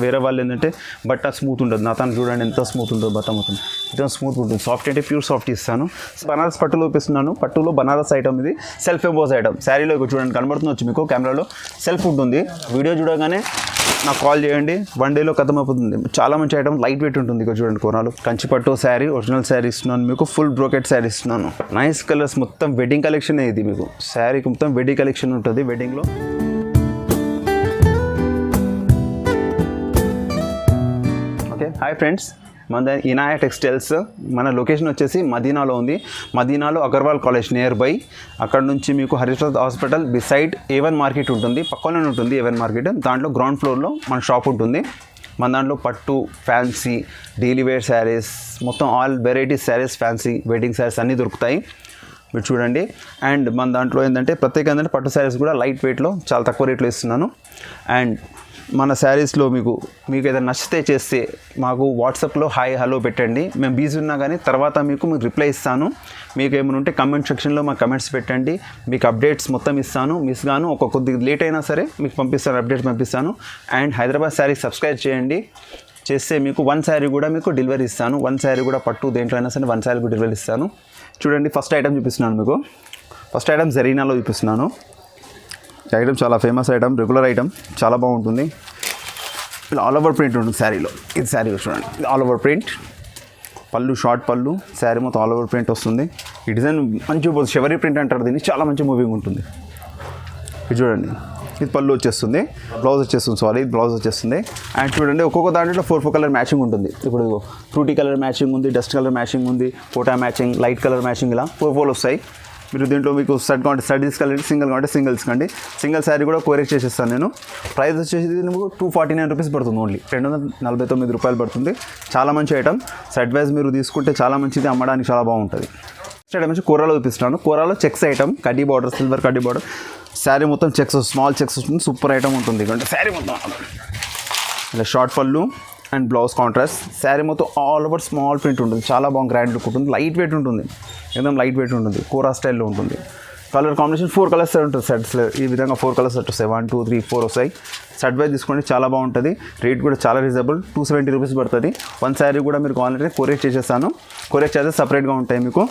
వేరే వాళ్ళు ఏంటంటే బట్ట స్మూత్ ఉంటుంది, నా తను చూడండి ఎంత స్మూత్ ఉంటుంది, బట్ట మొత్తం ఎంత స్మూత్ ఉంటుంది. సాఫ్ట్ అంటే ప్యూర్ సాఫ్ట్ ఇస్తాను. బనారస్ పట్టులో చూపిస్తున్నాను. పట్టులో బనారస్ ఐటమ్ ఇది, సెల్ఫ్ ఎంబోస్ ఐటమ్. శారీలో చూడండి కనబడుతుంది మీకు కెమెరాలో సెల్ఫ్ ఉంటుంది. వీడియో చూడగానే నాకు కాల్ చేయండి, 1 డేలో ఖతం అయిపోతుంది. చాలా మంచి ఐటమ్, లైట్ వెయిట్ ఉంటుంది. ఇక్కడ చూడండి కొనాలు కంచిపట్టు శారీ, ఒరిజినల్ శారీ ఇస్తున్నాను మీకు, ఫుల్ బ్రోకెట్ శారీ ఇస్తున్నాను. నైస్ కలర్స్, మొత్తం వెడ్డింగ్ కలెక్షన్ ఇది మీకు. శారీకి మొత్తం వెడ్డింగ్ కలెక్షన్ ఉంటుంది. వెడ్డింగ్లో ఓకే. హాయ్ ఫ్రెండ్స్, మన ఇనాయా టెక్స్టైల్స్, మన లొకేషన్ వచ్చేసి మదీనాలో ఉంది. మదీనాలో అగర్వాల్ కాలేజ్ నియర్ బై. అక్కడ నుంచి మీకు Hariprasad hospital beside A1 market ఉంటుంది, పక్కనే ఉంటుంది A1 మార్కెట్. దాంట్లో గ్రౌండ్ ఫ్లోర్లో మన షాప్ ఉంటుంది. మన దాంట్లో పట్టు, ఫ్యాన్సీ, డైలీ వేర్ శారీస్, మొత్తం all varieties saris, fancy wedding saris అన్నీ దొరుకుతాయి. మీరు చూడండి. అండ్ మన దాంట్లో ఏంటంటే ప్రత్యేకంగా ఏంటంటే పట్టు శారీస్ కూడా లైట్ వెయిట్లో చాలా తక్కువ రేట్లో ఇస్తున్నాను. అండ్ మన శారీస్లో మీకు ఏదైనా నచ్చితే చేస్తే మాకు వాట్సాప్లో హాయ్ హలో పెట్టండి. మేము బిజీ ఉన్నా కానీ తర్వాత మీకు రిప్లై ఇస్తాను. మీకు ఏమైనా ఉంటే కమెంట్ సెక్షన్లో మాకు కమెంట్స్ పెట్టండి, మీకు అప్డేట్స్ మొత్తం ఇస్తాను. మిస్ గాను కొద్దిగా లేట్ అయినా సరే మీకు పంపిస్తాను, అప్డేట్స్ పంపిస్తాను. అండ్ హైదరాబాద్ శారీ సబ్స్క్రైబ్ చేయండి. చేస్తే మీకు 1 శారీ కూడా మీకు డెలివరీ ఇస్తాను. 1 శారీ కూడా పట్టు దేంట్లో అయినా సరే 1 శారీ కూడా డెలివరీ ఇస్తాను. చూడండి, ఫస్ట్ ఐటమ్ చూపిస్తున్నాను మీకు. ఫస్ట్ ఐటమ్ జరీనాలో చూపిస్తున్నాను. ఈ ఐటమ్ చాలా ఫేమస్ ఐటమ్, రెగ్యులర్ ఐటమ్, చాలా బాగుంటుంది. ఇలా ఆల్ ఓవర్ ప్రింట్ ఉంటుంది శారీలో. ఇది శారీ చూడండి, ఇది ఆల్ ఓవర్ ప్రింట్. పళ్ళు షార్ట్ పళ్ళు, శారీ మొత్తం ఆల్ ఓవర్ ప్రింట్ వస్తుంది. ఈ డిజైన్ మంచి షివరీ ప్రింట్ అంటారు దీన్ని, చాలా మంచి మూవింగ్ ఉంటుంది. ఇది చూడండి, ఇది పళ్ళు వచ్చేస్తుంది, బ్లౌజ్ వచ్చేస్తుంది. సారీ, బ్లౌజ్ వచ్చేస్తుంది. అండ్ చూడండి, ఒక్కొక్క దాంట్లో 4 కలర్ మ్యాచింగ్ ఉంటుంది. ఇప్పుడు ఫ్రూటీ కలర్ మ్యాచింగ్ ఉంది, డస్ట్ కలర్ మ్యాచింగ్ ఉంది, Kota matching, light colour matching, ఇలా 4 వస్తాయి. మీరు దీంట్లో మీకు సెట్ కావాలంటే సెట్ తీసుకోవాలంటే, సింగిల్ కావాలంటే సింగిల్ తీసుకోండి. సింగిల్ శారీ కూడా కొరియర్ చేసేస్తాను నేను. ప్రైస్ వచ్చేసి మీకు 249 రూపీస్ పడుతుంది, ఓన్లీ 249 రూపాయలు పడుతుంది. చాలా మంచి ఐటమ్, సెట్ వైజ్ మీరు తీసుకుంటే చాలా మంచిది, అమ్మడానికి చాలా బాగుంటుంది. నెక్స్ట్ ఐటమ్ వచ్చి కూరలో చూపిస్తున్నాను. కూరలో చెక్స్ ఐటమ్, కడ్డీ బార్డర్, సిల్వర్ కడ్డీ బార్డర్, శారీ మొత్తం చెక్స్, స్మాల్ చెక్స్ వస్తుంది. సూపర్ ఐటమ్ ఉంటుంది. అంటే శారీ మొత్తం ఇలా షార్ట్ పళ్ళు అండ్ బ్లౌజ్ కాంట్రాస్ట్. శారీ మొత్తం ఆల్ ఓవర్ స్మాల్ ప్రింట్ ఉంటుంది, చాలా బాగా గ్రాండ్ లుక్ ఉంటుంది. లైట్ వెయిట్ ఉంటుంది, ఏదైనా లైట్ వెయిట్ ఉంటుంది, కూరా స్టైల్లో ఉంటుంది. కలర్ కాంబినేషన్ 4 కలర్స్ ఉంటుంది సెట్స్లో. ఈ విధంగా 4 కలర్స్ సెట్ వస్తాయి, 1 2 3 4 వస్తాయి. సెట్ వైజ్ తీసుకోండి, చాలా బాగుంటుంది. రేట్ కూడా చాలా రీజనబుల్, 270 రూపీస్ పడుతుంది. 1 శారీ కూడా మీరు కావాలంటే కొరియర్ చేసేస్తాను. కొరియర్ చార్జెస్ సపరేట్గా ఉంటాయి మీకు.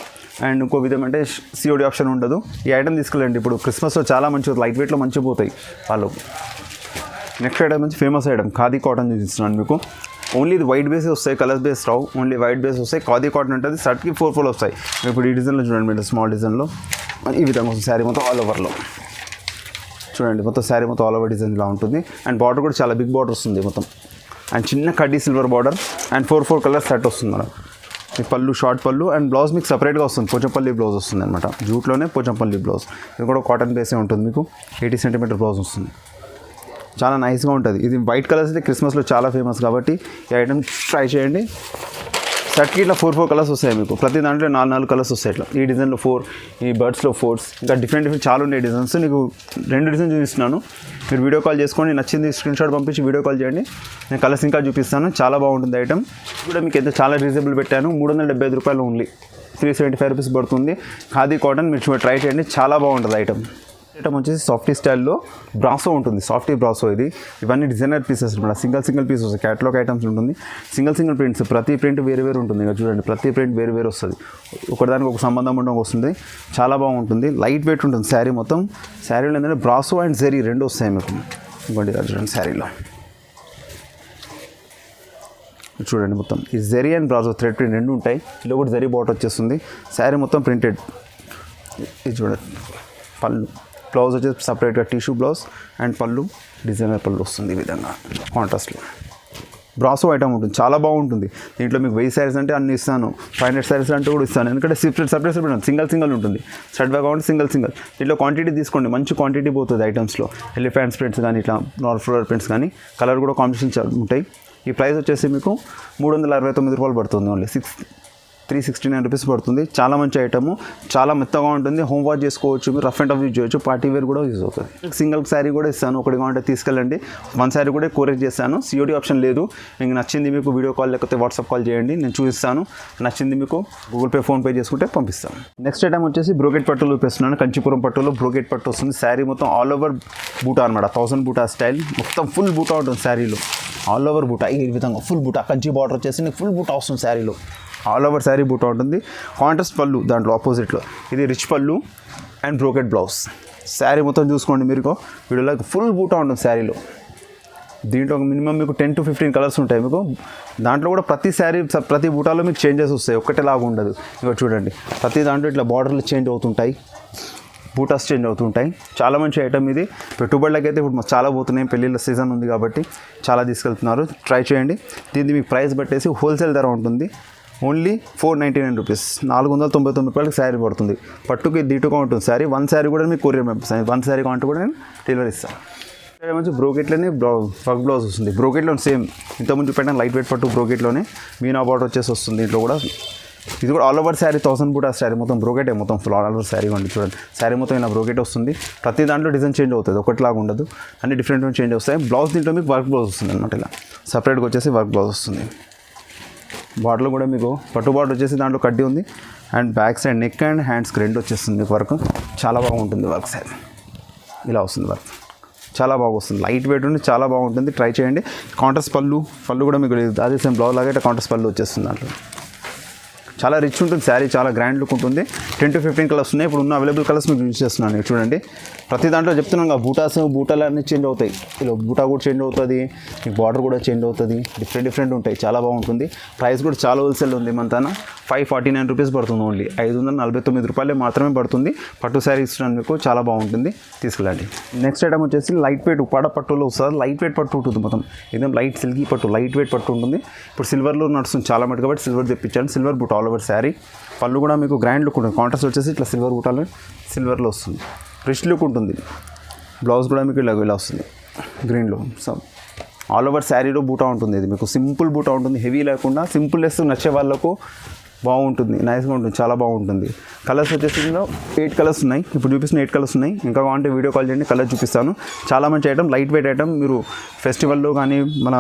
అండ్ ఇంకో విధం అంటే COD ఆప్షన్ ఉండదు. ఈ ఐటమ్ తీసుకెళ్ళండి, ఇప్పుడు క్రిస్మస్లో చాలా మంచిగా లైట్ వెయిట్లో మంచిగా పోతాయి వాళ్ళు. నెక్స్ట్ ఐటమ్ నుంచి ఫేమస్ ఐటమ్ ఖాదీ కాటన్ చూపిస్తున్నాను మీకు. ఓన్లీ ఇది వైట్ బేస్ వస్తాయి, కలర్స్ బేస్ రావు, ఓన్లీ వైట్ బేస్ వస్తాయి. ఖాదీ కాటన్ ఉంటుంది. షర్ట్కి 4 వస్తాయి. ఇప్పుడు ఈ డిజైన్లో చూడండి మీరు, స్మాల్ డిజైన్లో ఈ విధంగా వస్తుంది. శారీ మొత్తం ఆల్ ఓవర్లో చూడండి, మొత్తం శారీ మొత్తం ఆల్ ఓవర్ డిజైన్ ఇలా ఉంటుంది. అండ్ బార్డర్ కూడా చాలా బిగ్ బార్డర్ వస్తుంది మొత్తం. అండ్ చిన్న కడ్డీ silver border. And 4 colours set వస్తుంది మేడం. ఈ పళ్ళు షార్ట్ పళ్ళు అండ్ బ్లౌజ్ మీకు సపరేట్గా వస్తుంది, పోచంపల్లి బ్లౌజ్ వస్తుంది అనమాట. జూట్లోనే పోచంపల్లి బ్లౌజ్. ఇది కూడా కాటన్ బేసే ఉంటుంది మీకు. 80 సెంటీమీటర్ బ్లౌజ్ వస్తుంది, చాలా నైస్గా ఉంటుంది. ఇది వైట్ కలర్స్ అయితే క్రిస్మస్లో చాలా ఫేమస్ కాబట్టి ఈ ఐటమ్ ట్రై చేయండి. షర్ట్కి ఇట్లా 4 కలర్స్ వస్తాయి మీకు. ప్రతి దాంట్లో 4 కలర్స్ వస్తాయి. ఇట్లా ఈ డిజైన్లో 4, ఈ బర్డ్స్లో 4, ఇంకా డిఫరెంట్ చాలా ఉన్నాయి డిజైన్స్. నీకు 2 డిజైన్స్ చూపిస్తున్నాను. మీరు వీడియో కాల్ చేసుకోండి, నచ్చింది స్క్రీన్ షాట్ పంపించి వీడియో కాల్ చేయండి. నేను కలర్స్ ఇంకా చూపిస్తాను, చాలా బాగుంటుంది ఐటమ్. కూడా మీకు అయితే చాలా రీజనబుల్ పెట్టాను, 375 రూపాయలు ఓన్లీ, 375 రూపీస్ పడుతుంది. ఖాదీ కాటన్ మీరు ట్రై చేయండి, చాలా బాగుంటుంది ఐటమ్. ఐటమ్ వచ్చేసి సాఫ్టీ స్టైల్లో బ్రాసో ఉంటుంది, సాఫ్టీ బ్రాసో. ఇవన్నీ డిజైనర్ పీసెస్ అనమాట. సింగిల్ పీస్ వస్తుంది, క్యాటలాగ్ ఐటమ్స్ ఉంటుంది. సింగిల్ ప్రింట్స్, ప్రతి ప్రింట్ వేరు ఉంటుంది. ఇంకా చూడండి, ప్రతి ప్రింట్ వేరు వస్తుంది. ఒకదానికి ఒక సంబంధం ఉండడం వస్తుంది, చాలా బాగుంటుంది. లైట్ వెయిట్ ఉంటుంది శారీ మొత్తం. శారీలో ఏంటంటే బ్రాసో అండ్ జరీ 2 వస్తాయి మీకు. ఇంకోటి చూడండి, శారీలో చూడండి మొత్తం ఈ zari and brasso thread print 2 ఉంటాయి. ఇలా కూడా జరీ బాట్ వచ్చేస్తుంది. శారీ మొత్తం ప్రింటెడ్. ఇది చూడండి, పళ్ళు బ్లౌజ్ వచ్చేసి సపరేట్గా టిష్యూ బ్లౌజ్ అండ్ పళ్ళు డిజైనర్ పళ్ళు వస్తుంది. ఈ విధంగా కాంట్రాస్ట్లో బ్రాసో ఐటమ్ ఉంటుంది, చాలా బాగుంటుంది. దీంట్లో మీకు 1000 శారీస్ అంటే అన్ని ఇస్తాను, 500 శారీస్ అంటే కూడా ఇస్తాను. ఎందుకంటే సపరేట్ సింగిల్ ఉంటుంది. షర్ట్ బ్యాగ్ కావాలి సింగిల్. దీంట్లో క్వాంటిటీ తీసుకోండి, మంచి క్వాంటిటీ పోతుంది ఐటమ్స్లో. ఎలిఫెంట్స్ ప్రింట్స్ కానీ, ఇట్లా నార్మల్ ఫ్లోరల్ ప్రింట్స్ కానీ, కలర్ కూడా కాంబినేషన్ ఉంటాయి. ఈ ప్రైస్ వచ్చేసి మీకు 369 రూపాయలు పడుతుంది, ఓన్లీ 369 రూపీస్ పడుతుంది. చాలా మంచి ఐటమ్, చాలా మెత్తగా ఉంటుంది. హోమ్ వాష్ చేసుకోవచ్చు, మీరు రఫ్ అండ్ టఫ్ యూజ్ చేయొచ్చు, పార్టీ వేర్ కూడా యూజ్ అవుతుంది. సింగిల్ శారీ కూడా ఇస్తాను, ఒకటి కావాలంటే తీసుకెళ్ళండి. 1 శారీ కూడా కొరియర్ చేస్తాను. సిఓడి ఆప్షన్ లేదు. మీకు నచ్చింది మీకు వీడియో కాల్ లేకపోతే వాట్సాప్ కాల్ చేయండి, నేను చూపిస్తాను. నచ్చింది మీకు గూగుల్ పే, ఫోన్పే చేసుకుంటే పంపిస్తాను. నెక్స్ట్ ఐటమ్ వచ్చేసి బ్రోకెట్ పట్టులు చూపిస్తున్నాను. కంచిపురం పట్టులో బ్రోకెట్ పట్టు వస్తుంది. శారీ మొత్తం ఆల్ ఓవర్ బూటా అనమాట, 1000 బూటా స్టైల్, మొత్తం ఫుల్ బూటా ఉంటుంది శారీలో. ఆల్ ఓవర్ బూటా ఈ విధంగా ఫుల్ బూటా, కంచి బార్డర్ వచ్చేసి ఫుల్ బూటా వస్తుంది శారీలో. ఆల్ ఓవర్ శారీ బూటా ఉంటుంది. కాంట్రాస్ట్ పళ్ళు దాంట్లో ఆపోజిట్లో, ఇది రిచ్ పళ్ళు అండ్ బ్రోకెట్ బ్లౌజ్. శారీ మొత్తం చూసుకోండి మీరు వీడియోలో, ఫుల్ బూటా ఉంటుంది శారీలో. దీంట్లో మినిమం మీకు 10 to 15 కలర్స్ ఉంటాయి మీకు. దాంట్లో కూడా ప్రతి శారీ ప్రతి బూటాలో మీకు చేంజెస్ వస్తాయి, ఒక్కటేలాగా ఉండదు. ఇంకా చూడండి, ప్రతి దాంట్లో ఇట్లా బార్డర్లు చేంజ్ అవుతుంటాయి, బూటాస్ చేంజ్ అవుతుంటాయి. చాలా మంచి ఐటమ్ ఇది. పెట్టుబడులకి అయితే ఇప్పుడు చాలా పోతున్నాయి, పెళ్ళిళ్ళ సీజన్ ఉంది కాబట్టి చాలా తీసుకెళ్తున్నారు. ట్రై చేయండి. దీన్ని మీకు ప్రైస్ పెట్టేసి హోల్సేల్ ధర ఉంటుంది. ఓన్లీ 499 రూపీస్, 499 రూపాయలకి శారీ పడుతుంది. పట్టుకి దీటుగా ఉంటుంది శారీ. 1 శారీ కూడా మీకు కొరియర్ పంపిస్తాను. 1 శారీ కావాలంటే కూడా నేను డెలివరీ ఇస్తాను. మంచి బ్రోకెట్లోనే వర్క్ బ్లౌజ్ వస్తుంది. బ్రోకెట్లో సేమ్ ఇంతకుముందు పెట్టిన లైట్ వెయిట్ పట్టు బ్రోకెట్లోనే మీనా బార్డర్ వచ్చేసి వస్తుంది. దీంట్లో కూడా ఇది కూడా ఆల్ ఓవర్ శారీ 1000 బూటా శారీ, మొత్తం బ్రోకెటే, మొత్తం ఫుల్ ఆల్ ఓవర్ శారీ అండి. చూడండి, శారీ మొత్తం ఇలా బ్రోకెట్ వస్తుంది. ప్రతి దాంట్లో డిజైన్ చేంజ్ అవుతుంది, ఒకటిలాగా ఉండదు, అన్ని డిఫరెంట్ చేంజ్ వస్తాయి. బ్లౌజ్ దీంట్లో మీకు వర్క్ బ్లౌజ్ వస్తుంది అనమాట. ఇలా సపరేట్గా వచ్చేసి వర్క్ బ్లౌజ్ వస్తుంది. బార్డర్లో కూడా మీకు పట్టు బార్డర్ వచ్చేసి దాంట్లో కడ్డీ ఉంది. And back side neck and హ్యాండ్స్కి రెండు వచ్చేస్తుంది మీకు వర్క్. చాలా బాగుంటుంది వర్క్. సైడ్ ఇలా వస్తుంది వర్క్, చాలా బాగా వస్తుంది. లైట్ వెయిట్ ఉండి చాలా బాగుంటుంది. ట్రై చేయండి. కాంట్రాస్ట్ పళ్ళు కూడా మీకు అదే సేమ్ బ్లౌజ్ లాగా కాంట్రాస్ట్ పళ్ళు వచ్చేస్తుంది దాంట్లో. చాలా రిచ్ ఉంటుంది శారీ, చాలా గ్రాండ్ లుక్ ఉంటుంది. 10 to 15 కలర్స్ ఉన్నాయి. ఇప్పుడు ఉన్న అవైలబుల్ కలర్స్ మీకు యూజ్ చేస్తున్నాను. చూడండి, ప్రతి దాంట్లో చెప్తున్నాను, బూటాలు అన్నీ చేంజ్ అవుతాయి. ఇలా బూటా కూడా చేంజ్ అవుతుంది, మీకు బార్డర్ కూడా చేంజ్ అవుతుంది, డిఫరెంట్ ఉంటాయి. చాలా బాగుంటుంది. ప్రైస్ కూడా చాలా హోల్సేల్ ఉంది. మన తన 549 రూపీస్ పడుతుంది. ఓన్లీ 549 రూపాయలే మాత్రమే పడుతుంది. పట్టు శారీ ఇస్తున్నాను మీకు, చాలా బాగుంటుంది, తీసుకెళ్ళండి. నెక్స్ట్ ఐటమ్ వచ్చేసి లైట్ వెయిట్ ఉప్పాడ పట్టులో వస్తుంది. లైట్ వెయిట్ పట్టు ఉంటుంది, మొత్తం ఏదైనా లైట్ సిల్కీ పట్టు, లైట్ వెయిట్ పట్టు ఉంటుంది. ఇప్పుడు సిల్వర్లో నడుస్తుంది చాలా మటుకు కాబట్టి సిల్వర్ తెప్పించాను. Silver boot all over sari. పళ్ళు కూడా మీకు గ్రాండ్ లుక్ ఉంటుంది. కాంట్రాస్ట్ వచ్చేసి ఇట్లా సిల్వర్ బూటాలు సిల్వర్లో వస్తుంది. రిచ్ లుక్ ఉంటుంది. బ్లౌజ్ కూడా మీకు ఇలా వస్తుంది గ్రీన్లో. సో ఆల్ ఓవర్ శారీలో బూటా ఉంటుంది. ఇది మీకు సింపుల్ బూటా ఉంటుంది, హెవీ లేకుండా. సింపుల్ లెస్ నచ్చే వాళ్ళకు బాగుంటుంది, నైస్గా ఉంటుంది, చాలా బాగుంటుంది. కలర్స్ వచ్చేసి ఇందులో 8 కలర్స్ ఉన్నాయి. ఇప్పుడు చూపిస్తున్న 8 కలర్స్ ఉన్నాయి. ఇంకా కావాలంటే వీడియో కాల్ చేయండి, కలర్ చూపిస్తాను. చాలా మంచి ఐటమ్, లైట్ వెయిట్ ఐటమ్. మీరు ఫెస్టివల్లో కానీ మన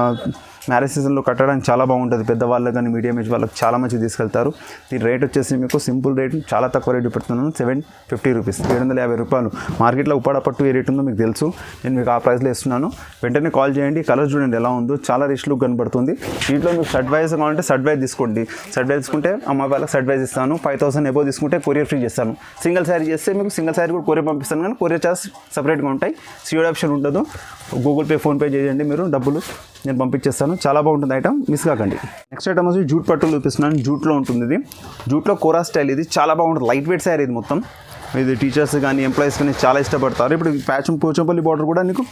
మ్యారేజ్ సీజన్లో కట్టడానికి చాలా బాగుంటుంది. పెద్దవాళ్ళకి కానీ మీడియం ఏజ్ వాళ్ళకి చాలా మంచి తీసుకెళ్తారు. దీని రేట్ వచ్చేసి మీకు సింపుల్ రేట్, చాలా తక్కువ రేట్ పెడుతున్నాను. 750 రూపీస్, 750 రూపాయలు. మార్కెట్లో ఉప్పాడ పట్టు ఏ రేట్ ఉందో మీకు తెలుసు, నేను మీకు ఆ ప్రైస్లో ఇస్తున్నాను. వెంటనే కాల్ చేయండి. కలర్ చూడండి ఎలా ఉందో, చాలా రిచ్ లుక్ కనబడుతుంది. దీంట్లో మీకు షర్ట్ వైజ్ కావాలంటే షర్ట్ వైజ్ తీసుకోండి. షర్ట్ వైజ్ తీసుకుంటే అమ్మాయి వాళ్ళకి షర్ట్ వైజ్ ఇస్తాను. 5000 ఎబో తీసుకుంటే కొరియర్ ఫ్రీ చేస్తాను. సింగిల్ శారీ చేస్తే మీకు సింగిల్ శారీ కూడా కొరియర్ పంపిస్తాను, కానీ కొరియర్ చార్జ్ సపరేట్గా ఉంటాయి. సిఓడి ఆప్షన్ ఉండదు. గూగుల్ పే, ఫోన్పే చేయండి మీరు, డబ్బులు నేను పంపించేస్తాను. చాలా బాగుంటుంది ఐటమ్, మిస్ కాకండి. నెక్స్ట్ ఐటమ్ వచ్చి జూట్ పట్టులు చూపిస్తున్నాను. జూట్లో ఉంటుంది ఇది. జూట్లో కోరా స్టైల్, ఇది చాలా బాగుంటుంది. లైట్ వెయిట్ శారీ ఇది మొత్తం. ఇది టీచర్స్ కానీ ఎంప్లాయీస్ కానీ చాలా ఇష్టపడతారు. ఇప్పుడు పోచంపల్లి బార్డర్ కూడా నీకు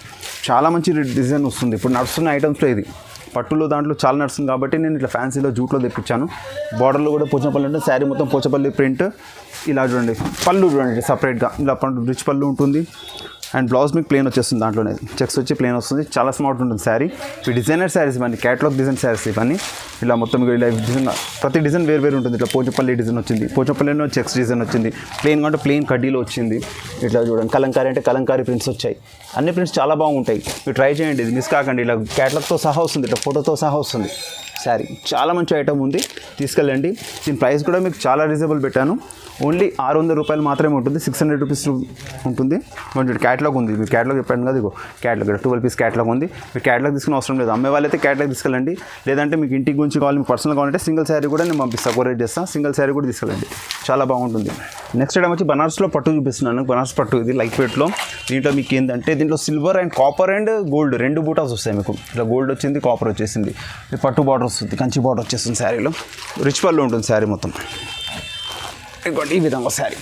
చాలా మంచి డిజైన్ వస్తుంది. ఇప్పుడు నడుస్తున్న ఐటమ్స్లో ఇది పట్టులో దాంట్లో చాలా నడుస్తుంది కాబట్టి నేను ఇట్లా ఫ్యాన్సీలో జూట్లో తెప్పించాను. బార్డర్లో కూడా పోచంపల్లి అంటే శారీ మొత్తం పోచంపల్లి ప్రింట్. ఇలా చూడండి, పళ్ళు చూడండి సపరేట్గా ఇలా రిచ్ పళ్ళు ఉంటుంది. అండ్ బ్లౌజ్ మీకు ప్లేన్ వచ్చేస్తుంది, దాంట్లోనే చెక్స్ వచ్చి ప్లేన్ వస్తుంది. చాలా స్మార్ట్ ఉంటుంది శారీ. ఈ డిజైనర్ శారీస్ ఇవన్నీ, క్యాటలాగ్ డిజైన్ శారీస్ ఇవన్నీ. ఇలా మొత్తం ఇలా డిజైన్, ప్రతి డిజైన్ వేరు ఉంటుంది. ఇట్లా పోచంపల్లి డిజైన్ వచ్చింది, పోచంపల్లిలో చెక్స్ డిజైన్ వచ్చింది, ప్లేన్ అంటే ప్లేన్ కడ్డీలో వచ్చింది. ఇట్లా చూడండి, కలంకారీ అంటే కలంకారీ ప్రింట్స్ వచ్చాయి. అన్ని ప్రింట్స్ చాలా బాగుంటాయి. మీరు ట్రై చేయండి, ఇది మిస్ కాకండి. ఇలా క్యాటలాగ్తో సహా వస్తుంది, ఇట్లా ఫోటోతో సహా వస్తుంది శారీ. చాలా మంచి ఐటమ్ ఉంది, తీసుకెళ్ళండి. దీని ప్రైస్ కూడా మీకు చాలా రీజనబుల్ పెట్టాను. ఓన్లీ 600 రూపాయలు మాత్రమే ఉంటుంది. 600 రూపీస్ ఉంటుంది. క్యాటలాగ్ ఉంది, మీరు క్యాటలాగ్ చెప్పండి కదా, ఇగో క్యాటలాగ్ 12 పీస్ క్యాటలాగ్ ఉంది. మీరు క్యాటలాగ్ తీసుకుని అవసరం లేదు. అమ్మే వాళ్ళైతే క్యాటలాగ్ తీసుకెళ్ళండి. లేదంటే మీకు ఇంటికి గురించి కావాలి, మీకు పర్సనల్ కావాలంటే సింగిల్ శారీ కూడా నేను పంపిస్తాను, కొరియర్ చేస్తాను. సింగిల్ శారీ కూడా తీసుకెళ్ళండి, చాలా బాగుంటుంది. నెక్స్ట్ ఐటమ్ వచ్చి బనారస్లో పట్టు చూపిస్తున్నాను. బనారస్ పట్టు ఇది లైట్ వెయిట్లో. దీంట్లో మీకు ఏంటంటే దీంట్లో silver and copper and gold రెండు బూటాస్ వస్తాయి మీకు. ఇట్లా గోల్డ్ వచ్చింది, కాపర్ వచ్చేసింది. పట్టు బార్డర్ వస్తుంది, కంచి బార్డర్ వచ్చేస్తుంది శారీలో. రిచ్ పళ్ళు ఉంటుంది శారీ మొత్తం. ఇంకోటి ఈ విధంగా శారీ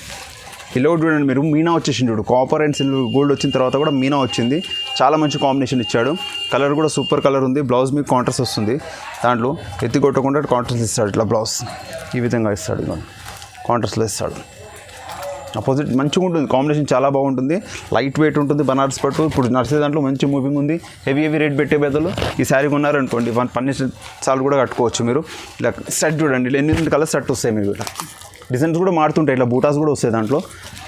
ఇలా చూడండి, మీరు మీనా వచ్చేసింది చూడు. కాపర్ అండ్ సిల్వర్ గోల్డ్ వచ్చిన తర్వాత కూడా మీనా వచ్చింది. చాలా మంచి కాంబినేషన్ ఇచ్చాడు. కలర్ కూడా సూపర్ కలర్ ఉంది. బ్లౌజ్ మీకు కాంట్రాస్ట్ వస్తుంది. దాంట్లో ఎత్తి కొట్టకుండా కాంట్రాస్ట్ ఇస్తాడు. ఇట్లా బ్లౌజ్ ఈ విధంగా ఇస్తాడు, కాంట్రాస్ట్లో ఇస్తాడు. అపోజిట్ మంచిగా ఉంటుంది, కాంబినేషన్ చాలా బాగుంటుంది, లైట్ వెయిట్ ఉంటుంది బనారస్ పట్టు. ఇప్పుడు నడిచే దాంట్లో మంచి మూవింగ్ ఉంది. హెవీ రేట్ పెట్టే బదులు ఈ శారీ కొన్నారనుకోండి 12 సార్లు కూడా కట్టుకోవచ్చు మీరు. ఇలా సెట్ చూడండి, ఇలా 8 కలర్స్ సెట్ వస్తాయి మీకు. ఇలా డిజైన్స్ కూడా మారుతుంటాయి, ఇట్లా బూటాస్ కూడా వస్తాయి దాంట్లో.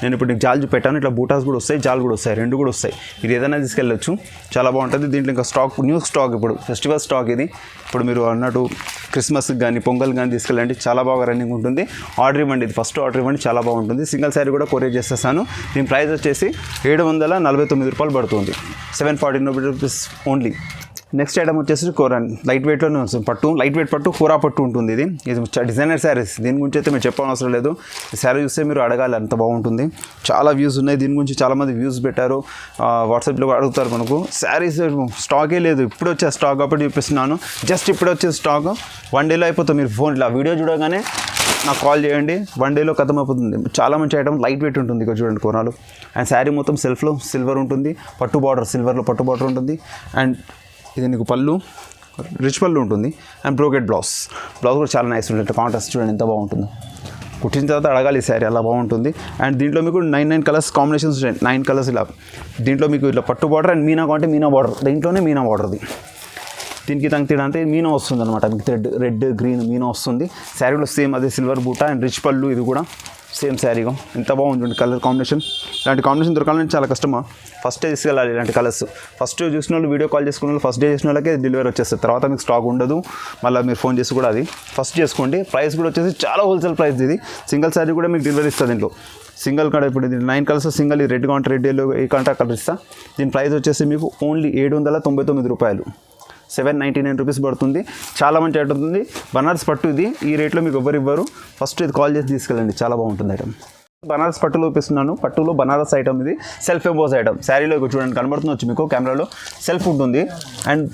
నేను ఇప్పుడు నీకు జాల్ పెట్టాను, ఇట్లా బూటాస్ కూడా వస్తాయి, జాల్ కూడా వస్తాయి, 2 కూడా వస్తాయి. ఇది ఏదైనా తీసుకెళ్ళచ్చు, చాలా బాగుంటుంది. దీంట్లో ఇంకా స్టాక్, న్యూ స్టాక్, ఇప్పుడు ఫెస్టివల్ స్టాక్ ఇది. ఇప్పుడు మీరు అన్నట్టు క్రిస్మస్కి కానీ పొంగల్ కానీ తీసుకెళ్ళండి, చాలా బాగా రన్నింగ్ ఉంటుంది. ఆర్డర్ ఇవ్వండి, ఇది ఫస్ట్ ఆర్డర్ ఇవ్వండి, చాలా బాగుంటుంది. సింగిల్ శారీ కూడా కొరియర్ చేసేస్తాను. దీని ప్రైస్ వచ్చేసి 749 రూపాయలు పడుతుంది, 749 రూపీస్ ఓన్లీ. నెక్స్ట్ ఐటమ్ వచ్చేసి కోరాన్, లైట్ వెయిట్లోనే వస్తుంది పట్టు, లైట్ వెయిట్ పట్టు, కూరా పట్టు ఉంటుంది. ఇది డిజైనర్ శారీస్, దీని గురించి అయితే మీరు చెప్పనవసరం లేదు. ఈ శారీ చూస్తే మీరు అడగాలి, అంత బాగుంటుంది. చాలా వ్యూస్ ఉన్నాయి దీని గురించి, చాలామంది వ్యూస్ పెట్టారు, వాట్సాప్లో అడుగుతారు మనకు. శారీస్ స్టాకే లేదు, ఇప్పుడు వచ్చే స్టాక్ కాబట్టి చూపిస్తున్నాను. జస్ట్ ఇప్పుడు వచ్చే స్టాక్ 1 డేలో అయిపోతుంది. మీరు ఫోన్ ఇలా వీడియో చూడగానే నాకు కాల్ చేయండి, 1 డేలో ఖతం అయిపోతుంది. చాలా మంచి ఐటమ్, లైట్ వెయిట్ ఉంటుంది. ఇక్కడ చూడండి కోరాలు. అండ్ శారీ మొత్తం సెల్ఫ్లో సిల్వర్ ఉంటుంది, పట్టు బార్డర్, సిల్వర్లో పట్టు బార్డర్ ఉంటుంది. అండ్ ఇది నీకు పళ్ళు, రిచ్ పళ్ళు ఉంటుంది. అండ్ బ్రోకెట్ బ్లౌజ్ కూడా చాలా నైస్ ఉంటుంది. కాంట్రాస్ట్ చూడండి ఎంత బాగుంటుందో. కుట్టిన తర్వాత అడగాలి ఈ శారీ, అలా బాగుంటుంది. అండ్ దీంట్లో మీకు 9 కలర్స్ కాంబినేషన్స్ ఉంటాయి, 9 కలర్స్ ఇలా. దీంట్లో మీకు ఇట్లా పట్టు బార్డర్ అండ్ మీనా కాంటే మీనా బార్డర్, దీంట్లోనే మీనా బార్డర్ది. దీనికి తంగితీడ అంటే మీనా వస్తుంది అనమాట, మీకు రెడ్ గ్రీన్ మీనా వస్తుంది. శారీలో సేమ్ అదే సిల్వర్ బూటా అండ్ రిచ్ పళ్ళు, ఇది కూడా సేమ్ శారీగా. ఎంత బాగుంటుంది కలర్ కాంబినేషన్. ఇలాంటి కాంబినేషన్ దొరకాలంటే చాలా కష్టమా, ఫస్ట్ డే తీసుకెళ్ళాలి ఇలాంటి కలర్స్. ఫస్ట్ చూసిన వాళ్ళు, వీడియో కాల్ చేసుకున్న వాళ్ళు, ఫస్ట్ డే చేసిన వాళ్ళకే డెలివరీ వచ్చేస్తుంది. తర్వాత మీకు స్టాక్ ఉండదు, మళ్ళీ మీరు ఫోన్ చేసి కూడా అది ఫస్ట్ చేసుకోండి. ప్రైస్ కూడా వచ్చేసి చాలా హోల్సేల్ ప్రైస్. ఇది సింగిల్ శారీ కూడా మీకు డెలివరీ ఇస్తుంది దీంట్లో. సింగిల్ కాడ ఇప్పుడు ఇది 9 కలర్స్ సింగిల్, రెడ్ కాంటే రెడ్, ఎల్లో ఏ కాంటే కలర్ ఇస్తా. దీని ప్రైస్ వచ్చేసి మీకు ఓన్లీ 799 రూపాయలు, 799 రూపీస్ పడుతుంది. చాలా మంచి ఐటమ్ ఉంటుంది, బనారస్ పట్టు. ఇది ఈ రేట్లో మీకు ఎవరు ఇవ్వరు. ఫస్ట్ ఇది కాల్ చేసి తీసుకెళ్ళండి, చాలా బాగుంటుంది ఐటమ్. బనారస్ పట్టులో చూపిస్తున్నాను, పట్టులో బనారస్ ఐటమ్. ఇది సెల్ఫ్ ఎంబోస్ ఐటమ్. శారీలో చూడండి కనబడుతుంది వచ్చి మీకు కెమెరాలో, సెల్ఫ్ ఉంటుంది. అండ్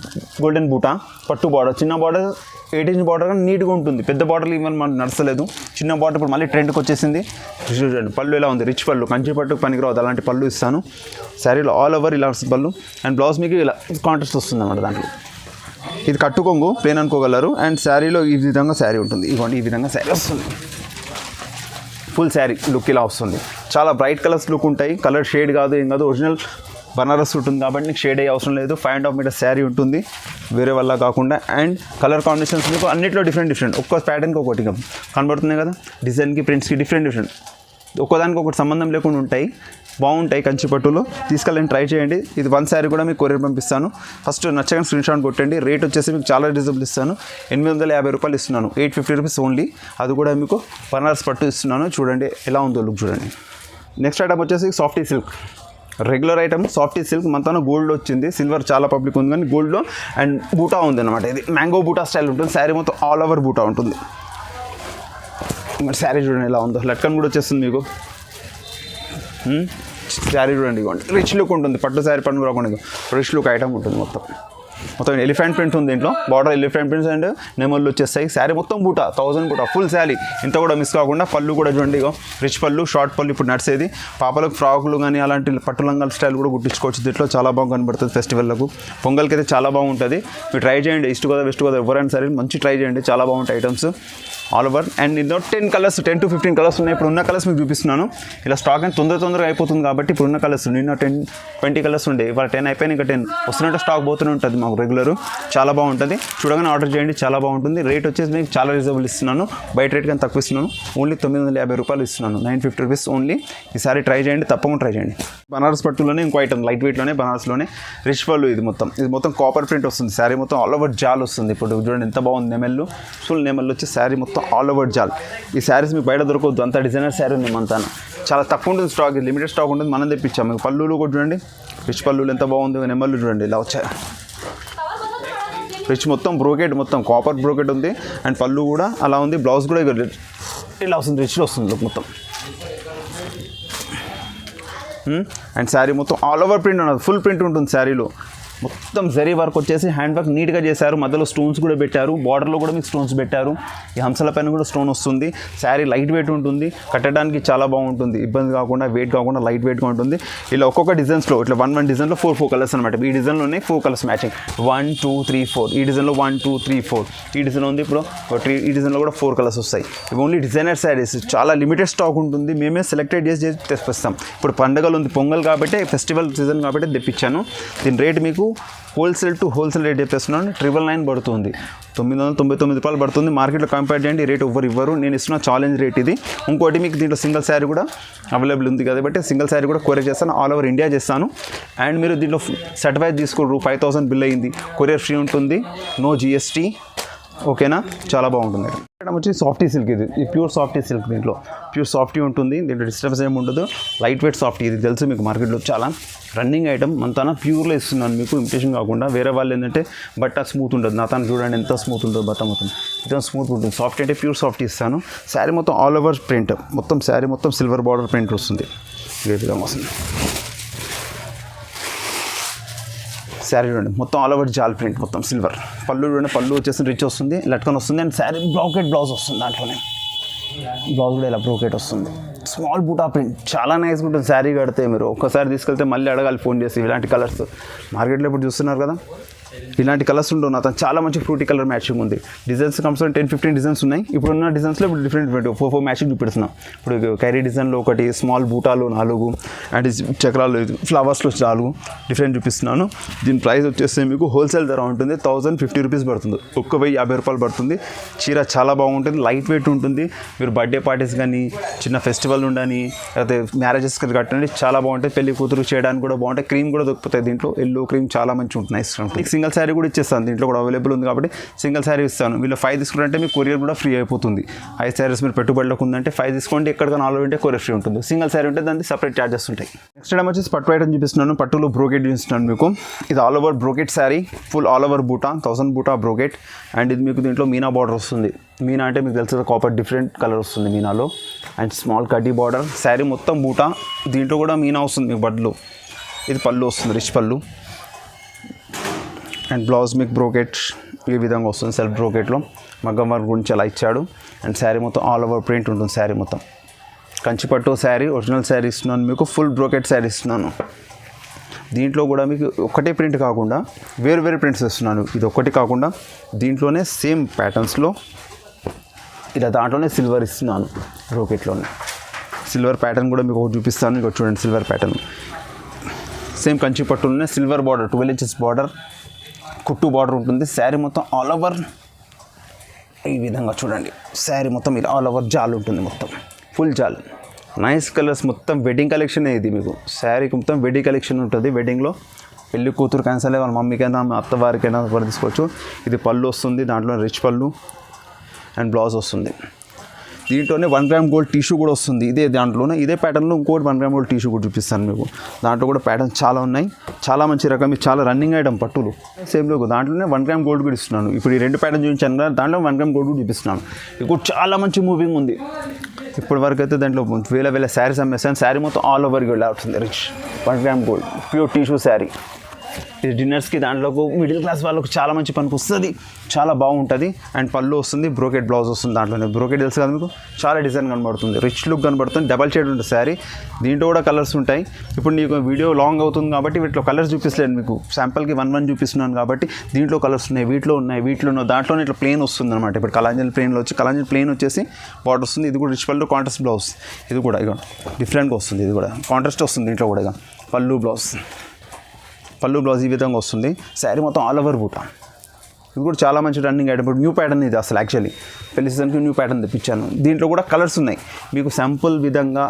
గోల్డెన్ బూటా, పట్టు బార్డర్, చిన్న బార్డర్ 8 ఇంచ్ బార్డర్ కానీ నీట్గా ఉంటుంది. పెద్ద బార్డర్ ఇవ్వని మనకు నడచలేదు, చిన్న బార్డర్ ఇప్పుడు మళ్ళీ ట్రెండ్కి వచ్చేసింది. చూడండి పళ్ళు ఎలా ఉంది, రిచ్ పళ్ళు, కంచి పట్టుకు పనికిరావద్దు, అలాంటి పళ్ళు ఇస్తాను. శారీలో ఆల్ ఓవర్ ఇలా పళ్ళు. అండ్ బ్లౌజ్ మీకు ఇలా కాంట్రాస్ట్ వస్తుంది అన్నమాట. దాంట్లో ఇది కట్టుకొంగు, ప్లేన్ అనుకోగలరు. అండ్ శారీలో ఈ విధంగా శారీ ఉంటుంది, ఇవ్వండి ఈ విధంగా శారీ వస్తుంది. ఫుల్ శారీ లుక్ ఇలా వస్తుంది. చాలా బ్రైట్ కలర్స్ లుక్ ఉంటాయి, కలర్ షేడ్ కాదు ఏం కాదు, ఒరిజినల్ బనారస్ ఉంటుంది కాబట్టి నీకు షేడ్ అయ్యే అవసరం లేదు. 5.5 మీటర్ శారీ ఉంటుంది వేరే వల్ల కాకుండా. అండ్ కలర్ కాంబినేషన్స్ మీకు అన్నింటిలో డిఫరెంట్, ఒక్క ప్యాటర్న్కి ఒకటి కనబడుతున్నాయి కదా, డిజైన్కి ప్రింట్స్కి డిఫరెంట్, ఒక్కదానికి ఒకటి సంబంధం లేకుండా ఉంటాయి, బాగుంటాయి. కంచి పట్టులో తీసుకెళ్ళండి, ట్రై చేయండి. ఇది 1 శారీ కూడా మీకు కొరియర్ పంపిస్తాను. ఫస్ట్ నచ్చగానే స్క్రీన్ షాట్ కొట్టండి. రేట్ వచ్చేసి మీకు చాలా రీజనబుల్ ఇస్తాను, 850 రూపాయలు ఇస్తున్నాను, 850 రూపీస్ ఓన్లీ. అది కూడా మీకు బనారస్ పట్టు ఇస్తున్నాను. చూడండి ఎలా ఉందో లుక్ చూడండి. నెక్స్ట్ ఐటమ్ వచ్చేసి softy silk, regular item softy silk. మనతో గోల్డ్ వచ్చింది, సిల్వర్ చాలా పబ్లిక్ ఉంది కానీ గోల్డ్లో అండ్ బూటా ఉంది అనమాట. ఇది మ్యాంగో బూటా స్టైల్ ఉంటుంది. శారీ మొత్తం ఆల్ ఓవర్ బూటా ఉంటుంది. శారీ చూడండి ఎలా ఉందో, లట్కన్ కూడా వచ్చేస్తుంది మీకు. శారీ చూడండి, ఇవ్వండి రిచ్ లుక్ ఉంటుంది. పట్టు శారీ పన్ను రాకుండా రిచ్ లుక్ ఐటమ్ ఉంటుంది. మొత్తం ఎలిఫెంట్ ప్రింట్ ఉంది దీంట్లో, బార్డర్ ఎలిఫెంట్ ప్రింట్స్ అండ్ నెమళ్ళు వచ్చేస్తాయి. శారీ మొత్తం బూటా, 1000 బూటా, ఫుల్ శారీ. ఇంత కూడా మిస్ కాకుండా. పళ్ళు కూడా చూడండి, రిచ్ పళ్ళు, షార్ట్ పళ్ళు ఇప్పుడు నడిచేది. పాపలకు ఫ్రాకులు కానీ అలాంటి పట్టు లంగాల స్టైల్ కూడా కుట్టించుకోవచ్చు. దీంట్లో చాలా బాగా కనబడుతుంది ఫెస్టివల్లకు, పొంగల్కి అయితే చాలా బాగుంటుంది. మీరు ట్రై చేయండి, ఈస్ట్ గోదావరి వెస్ట్ గోదావరి ఎవరైనా సరే మంచి ట్రై చేయండి, చాలా బాగుంటాయి ఐటమ్స్ ఆల్ ఓవర్. అండ్ ఇందులో 10 కలర్స్, 10 to 15 కలర్స్ ఉన్నాయి. ఇప్పుడు ఉన్న కలర్స్ మీకు చూపిస్తున్నాను. ఇలా స్టాక్ అని తొందరగా అయిపోతుంది కాబట్టి ఇప్పుడు ఉన్న కలర్స్, నిన్న 10-20 కలర్స్ ఉండే, ఇవాళ 10 అయిపోయినాయి, ఇంకా 10 వస్తున్నట్టు స్టాక్ పోతూనే ఉంటుంది మాకు రెగ్యులర్. చాలా బాగుంటుంది, చూడగానే ఆర్డర్ చేయండి, చాలా బాగుంటుంది. రేట్ వచ్చేసి మీకు చాలా రీజనబుల్ ఇస్తున్నాను, బయట రేట్ కానీ తక్కువ ఇస్తున్నాను. ఓన్లీ 950 రూపాయలు ఇస్తున్నాను, 950 రూపీస్ ఓన్లీ. ఈసారి ట్రై చేయండి, తప్పకుండా ట్రై చేయండి. బనారస్ పట్టులోనే ఇంకో ఐటమ్, లైట్ వెయిట్లోనే బనారస్లోనే రిచ్ పళ్ళు. ఇది మొత్తం కాపర్ ప్రింట్ వస్తుంది. శారీ మొత్తం ఆల్ ఓవర్ జాల్ వస్తుంది. ఇప్పుడు చూడండి ఎంత బాగుంది, నెమళ్ళు, ఫుల్ నెమళ్ళు వచ్చి శారీ మొత్తం ఆల్ ఓవర్ జాల్. ఈ శారీస్ మీకు బయట దొరకవద్దు, అంత డిజైనర్ శారీ ఉంది మనతో. చాలా తక్కువ ఉంటుంది స్టాక్, లిమిటెడ్ స్టాక్ ఉంటుంది, మనం తెప్పించాము. మీకు పళ్ళులు కూడా చూడండి, రిచ్ పళ్ళులు ఎంత బాగుంది, నెమళ్ళు చూడండి ఇలా వచ్చాయి. రిచ్ మొత్తం బ్రోకెట్, మొత్తం కాపర్ బ్రోకెట్ ఉంది. అండ్ పళ్ళు కూడా అలా ఉంది, బ్లౌజ్ కూడా ఇలా వస్తుంది, రిచ్లో వస్తుంది లుక్ మొత్తం. అండ్ శారీ మొత్తం ఆల్ ఓవర్ ప్రింట్ ఉన్నది, ఫుల్ ప్రింట్ ఉంటుంది శారీలో. మొత్తం జరీ వర్క్ వచ్చేసి హ్యాండ్ వర్క్ నీట్గా చేశారు, మధ్యలో స్టోన్స్ కూడా పెట్టారు, బార్డర్లో కూడా మీకు స్టోన్స్ పెట్టారు, ఈ హంసల పైన కూడా స్టోన్ వస్తుంది. శారీ లైట్ వెయిట్ ఉంటుంది, కట్టడానికి చాలా బాగుంటుంది, ఇబ్బంది కాకుండా వెయిట్ కాకుండా లైట్ వెయిట్గా ఉంటుంది. ఇలా ఒక్కొక్క డిజైన్స్లో ఇట్లా 1 డిజైన్లో 4 కలర్స్ అనమాట. ఈ డిజైన్లోనే 4 కలర్స్ మ్యాచింగ్ 1 2 3 4, ఈ డిజైన్లో 1 2 3 4, ఈ డిజైన్ ఉంది ఇప్పుడు ఈ డిజైన్లో కూడా 4 కలర్స్ వస్తాయి. ఇవి ఓన్లీ డిజైనర్ శారీస్, చాలా లిమిటెడ్ స్టాక్ ఉంటుంది, మేమే సెలెక్టెడ్ చేసి తెప్పిస్తాం. ఇప్పుడు పండుగలు ఉంది, పొంగల్ కాబట్టి ఫెస్టివల్ సీజన్ కాబట్టి తెప్పించాను. దీని రేట్ మీకు హోల్సేల్ టు హోల్సేల్ రేట్ చెప్పేస్తున్నాను, 999 పడుతుంది, 999 రూపాయలు పడుతుంది. మార్కెట్లో కంపేర్ చేయండి, రేట్ ఎవ్వరు ఇవ్వరు, నేను ఇస్తున్న ఛాలెంజ్ రేట్ ఇది. ఇంకోటి మీకు దీంట్లో సింగిల్ శారీ కూడా అవైలబుల్ ఉంది కాబట్టి సింగిల్ శారీ కూడా కొరియర్ చేస్తాను, ఆల్ ఓవర్ ఇండియా చేస్తాను. అండ్ మీరు దీంట్లో సర్టిఫైడ్ తీసుకోరు, 5000 బిల్ అయింది, కొరియర్ ఫ్రీ ఉంటుంది, నో GST. ఓకేనా, చాలా బాగుంటుంది. ఇక్కడ వచ్చి సాఫ్టీ సిల్క్, ఇది ప్యూర్ సాఫ్టీ సిల్క్, దీంట్లో ప్యూర్ సాఫ్టీ ఉంటుంది, దీంట్లో డిస్టర్బెన్స్ ఏమి ఉండదు, లైట్ వెయిట్ సాఫ్టీ. ఇది తెలుసు మీకు, మార్కెట్లో చాలా రన్నింగ్ ఐటమ్. అంతా ప్యూర్లో ఇస్తున్నాను మీకు, ఇమిటేషన్ కాకుండా. వేరే వాళ్ళు ఏంటంటే బట్ట స్మూత్ ఉంటుంది, నా తను చూడండి ఎంత స్మూత్ ఉంటుందో, బట్ట మొత్తం మొత్తం స్మూత్ ఉంటుంది. సాఫ్టీ అంటే ప్యూర్ సాఫ్టీ ఇస్తాను. శారీ మొత్తం ఆల్ ఓవర్ ప్రింట్, మొత్తం శారీ మొత్తం సిల్వర్ బార్డర్ ప్రింట్ వస్తుంది, ఈ విధంగా వస్తుంది. శారీ చూడండి మొత్తం ఆల్ ఓవర్ జాల్ ప్రింట్, మొత్తం సిల్వర్. పళ్ళు చూడండి, పళ్ళు వచ్చేసి రిచ్ వస్తుంది, లట్కన్ వస్తుంది. అండ్ శారీ బ్రోకెట్ బ్లౌజ్ వస్తుంది, దాంట్లోనే బ్లౌజ్ కూడా ఇలా బ్రోకెట్ వస్తుంది, స్మాల్ బూటా ప్రింట్, చాలా నైస్గా ఉంటుంది. శారీ కడితే మీరు ఒక్కసారి తీసుకెళ్తే మళ్ళీ అడగాలి ఫోన్ చేసి. ఇలాంటి కలర్స్ మార్కెట్లో ఇప్పుడు చూస్తున్నారు కదా, ఇలాంటి కలర్స్ ఉండవు. నా చాలా మంచి ఫ్రూటీ కలర్ మ్యాచింగ్ ఉంది. డిజైన్స్ కంపల్సరీ 10-15 డిజైన్స్ ఉన్నాయి. ఇప్పుడు ఉన్న డిజైన్స్లో ఇప్పుడు డిఫరెంట్ 4 మ్యాచింగ్ చూపిస్తున్నాం. ఇప్పుడు కైరీ డిజైన్లో ఒకటి, స్మాల్ బూటాలు 4, అండ్ చక్రాలు ఫ్లవర్స్లో 4 డిఫరెంట్ చూపిస్తున్నాను. దీని ప్రైస్ వచ్చేస్తే మీకు హోల్సేల్ ధర ఉంటుంది, 1050 రూపీస్ పడుతుంది, 1050 రూపాయలు పడుతుంది. చీర చాలా బాగుంటుంది, లైట్ వెయిట్ ఉంటుంది. మీరు బర్త్డే పార్టీస్ కానీ, చిన్న ఫెస్టివల్ ఉండని, లేకపోతే మ్యారేజెస్ కట్టండి, చాలా బాగుంటుంది. పెళ్లి కూతురు చేయడానికి కూడా బాగుంటాయి. క్రీమ్ కూడా దొరుకుతాయి దీంట్లో, ఎల్లో క్రీమ్ చాలా మంచిగా ఉంటుంది, నైస్ ఉంటుంది. సింగిల్ శారీ కూడా ఇచ్చేస్తాను, దీంట్లో కూడా అవైలబుల్ ఉంది కాబట్టి సింగిల్ శారీ ఇస్తాను. వీళ్ళు 5 తీసుకుంటే మీకు కొరియర్ కూడా ఫ్రీ అయిపోతుంది. 5 శారీస్ మీరు పెట్టుబడిలోకి ఉందంటే 5 తీసుకోండి, ఎక్కడికైనా ఆల్ ఉంటే కొరియర్ ఫ్రీ ఉంటుంది. సింగిల్ శారీ ఉంటే దానికి సపరేట్ చార్జెస్ ఉంటాయి. నెక్స్ట్ టైం వచ్చేసి పట్టు ఐటమ్ చూపిస్తున్నాను, పట్టులో బ్రోకెట్ చూపిస్తున్నాను మీకు. ఇది all over brocade sari, full all over బూటా, 1000 బూటా బ్రోకెట్. అండ్ ఇది మీకు దీంట్లో మీనా బార్డర్ వస్తుంది. మీనా అంటే మీకు తెలుసు కాపర్ డిఫరెంట్ కలర్ వస్తుంది మీనాలో. అండ్ స్మాల్ కడ్డీ బార్డర్, శారీ మొత్తం బూటా, దీంట్లో కూడా మీనా వస్తుంది మీకు బడ్లు. ఇది పళ్ళు వస్తుంది, రిచ్ పళ్ళు. అండ్ బ్లౌజ్ మీకు బ్రోకెట్ ఈ విధంగా వస్తుంది, సెల్ఫ్ బ్రోకెట్లో మగ్గం వర్క్ గురించి అలా ఇచ్చాడు. అండ్ శారీ మొత్తం ఆల్ ఓవర్ ప్రింట్ ఉంటుంది. శారీ మొత్తం కంచిపట్టు శారీ, ఒరిజినల్ శారీ ఇస్తున్నాను మీకు, ఫుల్ బ్రోకెట్ శారీ ఇస్తున్నాను. దీంట్లో కూడా మీకు ఒకటే ప్రింట్ కాకుండా వేరు వేరు ప్రింట్స్ ఇస్తున్నాను. ఇది ఒక్కటి కాకుండా దీంట్లోనే సేమ్ ప్యాటర్న్స్లో ఇలా దాంట్లోనే సిల్వర్ ఇస్తున్నాను, బ్రోకెట్లోనే సిల్వర్ ప్యాటర్న్ కూడా మీకు ఒకటి చూపిస్తాను. ఇక్కడ చూడండి, సిల్వర్ ప్యాటర్న్ సేమ్ కంచిపట్టులోనే సిల్వర్ బార్డర్, 12 ఇంచెస్ బార్డర్, కుట్టు బార్డర్ ఉంటుంది. శారీ మొత్తం ఆల్ ఓవర్ ఈ విధంగా చూడండి, శారీ మొత్తం ఇలా ఆల్ ఓవర్ జాల్ ఉంటుంది, మొత్తం ఫుల్ జాల్, నైస్ కలర్స్. మొత్తం వెడ్డింగ్ కలెక్షన్ ఇది మీకు. శారీకి మొత్తం వెడ్డింగ్ కలెక్షన్ ఉంటుంది. వెడ్డింగ్లో పెళ్లి కూతురు క్యాన్సల్ వాళ్ళ మమ్మీకైనా అత్తవారికైనా ఎవరు తీసుకోవచ్చు. ఇది పళ్ళు వస్తుంది, దాంట్లో రిచ్ పళ్ళు అండ్ బ్లౌజ్ వస్తుంది. దీంట్లోనే 1 గ్రామ్ గోల్డ్ టిష్యూ కూడా వస్తుంది. దాంట్లోనే ఇదే ప్యాటర్న్లో ఇంకోటి 1 గ్రామ్ గోల్డ్ టిష్యూ కూడా చూపిస్తాను మీకు. దాంట్లో కూడా ప్యాటర్న్స్ చాలా ఉన్నాయి, చాలా మంచి రకం, ఇది చాలా రన్నింగ్ ఐటమ్ పట్టులు. సేమ్లో దాంట్లోనే 1 గ్రామ్ గోల్డ్ కూడా ఇస్తున్నాను. ఇప్పుడు ఈ 2 ప్యాటర్న్ చూపించాను కదా, దాంట్లో 1 గ్రామ్ గోల్డ్ కూడా చూపిస్తున్నాను. ఇప్పుడు చాలా మంచి మూవింగ్ ఉంది. ఇప్పటి వరకు అయితే దాంట్లో వేల శారీస్ అమ్మేస్తాను. శారీ మొత్తం ఆల్ ఓవర్ గోల్డ్ అవుతుంది, rich 1 gram gold pure tissue sari. ఇది డిన్నర్స్కి దాంట్లోకి మిడిల్ క్లాస్ వాళ్ళకు చాలా మంచి పనికి వస్తుంది, చాలా బాగుంటుంది. అండ్ పళ్ళు వస్తుంది, బ్రోకెట్ బ్లౌజ్ వస్తుంది. దాంట్లోనే బ్రోకెట్ తెలుసు కదా మీకు, చాలా డిజైన్ కనబడుతుంది, రిచ్ లుక్ కనబడుతుంది. డబల్ షేడ్ ఉంటుంది శారీ. దీంట్లో కూడా కలర్స్ ఉంటాయి. ఇప్పుడు నీకు వీడియో లాంగ్ అవుతుంది కాబట్టి వీటిలో కలర్స్ చూపిస్తలేను మీకు, శాంపుల్కి 1 చూపిస్తున్నాను కాబట్టి. దీంట్లో కలర్స్ ఉన్నాయి, వీటిలో ఉన్నాయి, దాంట్లోనే ఇట్లా ప్లెయిన్ వస్తుంది అనమాట. ఇప్పుడు కలాంజల్ ప్లెయిన్లో వచ్చి కలాంజల్ ప్లెయిన్ వచ్చేసి బార్డర్ వస్తుంది. ఇది కూడా రిచ్ పళ్ళు, కాంట్రాస్ట్ బ్లౌజ్. ఇది కూడా ఇక డిఫరెంట్గా వస్తుంది, ఇది కూడా కాంట్రాస్ట్ వస్తుంది. దీంట్లో కూడా ఇక పళ్ళు బ్లౌజ్ ఈ విధంగా వస్తుంది. శారీ మొత్తం ఆల్ ఓవర్ బూటా. ఇది కూడా చాలా మంచి రన్నింగ్ ఐటమ్. ఇప్పుడు న్యూ ప్యాటర్న్ ఇది అసలు యాక్చువల్లీ పెళ్లి సీజన్కి న్యూ ప్యాటర్న్ తెప్పించాను. దీంట్లో కూడా కలర్స్ ఉన్నాయి మీకు. శాంపుల్ విధంగా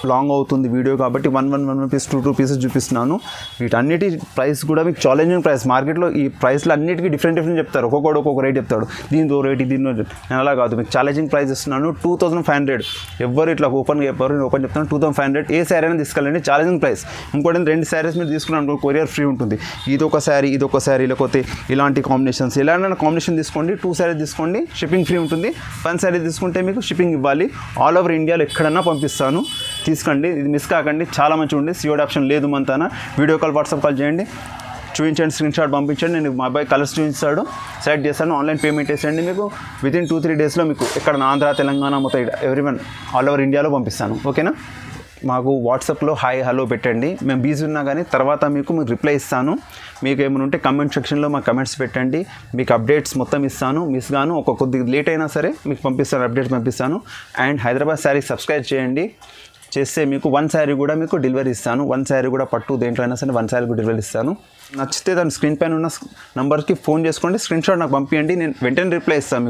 లాంగ్ అవుతుంది వీడియో కాబట్టి 1 పీస్ 2 పీసెస్ చూపిస్తున్నాను. వీటన్నిటి ప్రైస్ కూడా మీకు ఛాలెంజింగ్ ప్రైస్. మార్కెట్లో ఈ ప్రైస్లు అన్నిటికీ డిఫరెంట్ చెప్తారు, ఒక్కొక్క రేట్ చెప్తాడు. దీంతో రేట్ దీనిలో నేను అలా కాదు, మీకు ఛాలెంజింగ్ ప్రైస్ ఇస్తున్నాను. 2500. ఎవరు ఇట్లా ఓపెన్ చెప్పారు, నేను ఓపెన్ చెప్తాను 2500. ఏ శారీ అయినా తీసుకెళ్ళండి, ఛాలెంజింగ్ ప్రైస్. ఇంకోటి 2 శారీస్ మీరు తీసుకున్నాను కొరియర్ ఫ్రీ ఉంటుంది. ఇదొక శారీ లేకపోతే ఇలాంటి కాంబినేషన్స్, ఎలాంటి కాంబినేషన్ తీసుకోండి. 2 శారీస్ తీసుకోండి, షిప్పింగ్ ఫ్రీ ఉంటుంది. 1 శారీ తీసుకుంటే మీకు షిప్పింగ్ ఇవ్వాలి. ఆల్ ఓవర్ ఇండియాలో ఎక్కడన్నా పంపిస్తాను, తీసుకోండి. ఇది మిస్ కాకండి, చాలా మంచిగా ఉంది. సిఓడి ఆప్షన్ లేదు మనతోన. వీడియో కాల్, వాట్సాప్ కాల్ చేయండి. చూపించండి, స్క్రీన్ షాట్ పంపించండి, నేను మా అబ్బాయి కలర్స్ చూపిస్తాడు, సెలెక్ట్ చేస్తాను, ఆన్లైన్ పేమెంట్ వేసేయండి. మీకు వితిన్ 2-3 డేస్లో మీకు ఎక్కడ ఆంధ్ర, తెలంగాణ మొత్తం ఎవ్రీవన్ ఆల్ ఓవర్ ఇండియాలో పంపిస్తాను. ఓకేనా? మాకు వాట్సాప్లో హాయ్ హలో పెట్టండి. మేము బిజీ ఉన్నా కానీ తర్వాత మీకు రిప్లై ఇస్తాను. మీకు ఏమైనా ఉంటే కమెంట్ సెక్షన్లో మా కమెంట్స్ పెట్టండి. మీకు అప్డేట్స్ మొత్తం ఇస్తాను. మిస్ గాను కొద్దిగా లేట్ అయినా సరే మీకు పంపిస్తాను, అప్డేట్స్ పంపిస్తాను. అండ్ హైదరాబాద్ శారీ సబ్స్క్రైబ్ చేయండి. చేస్తే మీకు 1 శారీ కూడా మీకు డెలివరీ ఇస్తాను. 1 శారీ కూడా పట్టు దేంట్లో అయినా సరే 1 శారీ కూడా డెలివరీ ఇస్తాను. నచ్చితే దాని స్క్రీన్ పైన ఉన్న నెంబర్కి ఫోన్ చేసుకోండి, స్క్రీన్ షాట్ నాకు పంపించండి, నేను వెంటనే రిప్లై ఇస్తాను.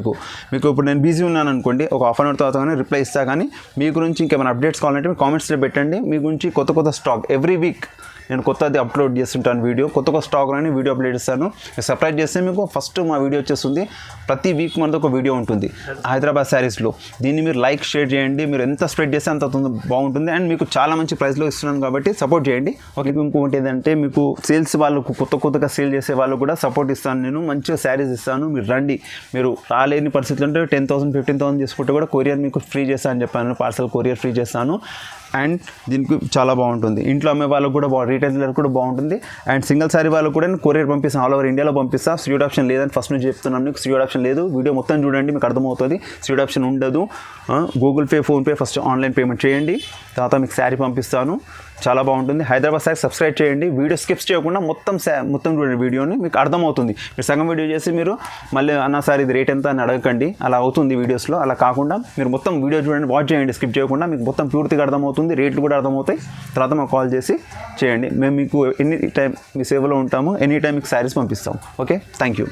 మీకు ఇప్పుడు నేను బిజీ ఉన్నాను అనుకోండి, ఒక హాఫ్ అన్ అవర్ తర్వాత కానీ రిప్లై ఇస్తాను. కానీ మీ గురించి ఇంకేమైనా అప్డేట్స్ కావాలంటే మీరు కామెంట్స్లో పెట్టండి. మీ గురించి కొత్త స్టాక్ ఎవ్రీ వీక్ నేను కొత్తది అప్లోడ్ చేస్తుంటాను. వీడియో కొత్త స్టాక్ అని వీడియో అప్లోడ్ చేస్తాను. సబ్స్క్రైబ్ చేస్తే మీకు ఫస్ట్ మా వీడియో వచ్చేస్తుంది. ప్రతి వీక్ మనతో ఒక వీడియో ఉంటుంది హైదరాబాద్ శారీస్లో. దీన్ని మీరు లైక్ షేర్ చేయండి. మీరు ఎంత స్ప్రెడ్ చేస్తే అంత బాగుంటుంది. అండ్ మీకు చాలా మంచి ప్రైస్లో ఇస్తున్నాను కాబట్టి సపోర్ట్ చేయండి. ఓకే, ఇంకొకటి ఏంటంటే మీకు సేల్స్ వాళ్ళకు కొత్తగా సేల్ చేసే వాళ్ళు కూడా సపోర్ట్ ఇస్తాను. నేను మంచిగా శారీస్ ఇస్తాను. మీరు రండి. మీరు రాలేని పరిస్థితులు అంటే 10,000 15,000 తీసుకుంటే కూడా కొరియర్ మీకు ఫ్రీ చేస్తాను అని చెప్పాను. పార్సల్ కొరియర్ ఫ్రీ చేస్తాను. అండ్ దీనికి చాలా బాగుంటుంది. ఇంట్లో అమ్మే వాళ్ళకు కూడా రీటైలర్ కూడా బాగుంటుంది. అండ్ సింగిల్ శారీ వాళ్ళకు కూడా నేను కొరియర్ పంపిస్తాను, ఆల్ ఓవర్ ఇండియాలో పంపిస్తాను. స్వీట్ ఆప్షన్ లేదని ఫస్ట్ నుంచి చెప్తున్నాను. మీకు స్వీట్ ఆప్షన్ లేదు. వీడియో మొత్తం చూడండి, మీకు అర్థమవుతుంది. స్వీట్ ఆప్షన్ ఉండదు. Google pay, PhonePe first online payment చేయండి, తర్వాత మీకు శారీ పంపిస్తాను. చాలా బాగుంటుంది. హైదరాబాద్ శారీ సబ్స్క్రైబ్ చేయండి. వీడియో స్కిప్స్ చేయకుండా మొత్తం చూడండి వీడియోని, మీకు అర్థమవుతుంది. మీరు సగం వీడియో చేసి మీరు మళ్ళీ అన్న సార్ ఇది రేట్ ఎంత అని అడగకండి, అలా అవుతుంది వీడియోస్లో. అలా కాకుండా మీరు మొత్తం వీడియో చూడండి, వాచ్ చేయండి, స్కిప్ చేయకుండా. మీకు మొత్తం పూర్తిగా అర్థమవుతుంది, రేట్లు కూడా అర్థమవుతాయి. తర్వాత మాకు కాల్ చేసి చేయండి. మేము మీకు ఎనీ టైం మీ సేవలో ఉంటాము. ఎనీ టైం మీకు శారీస్ పంపిస్తాం. Okay, thank you.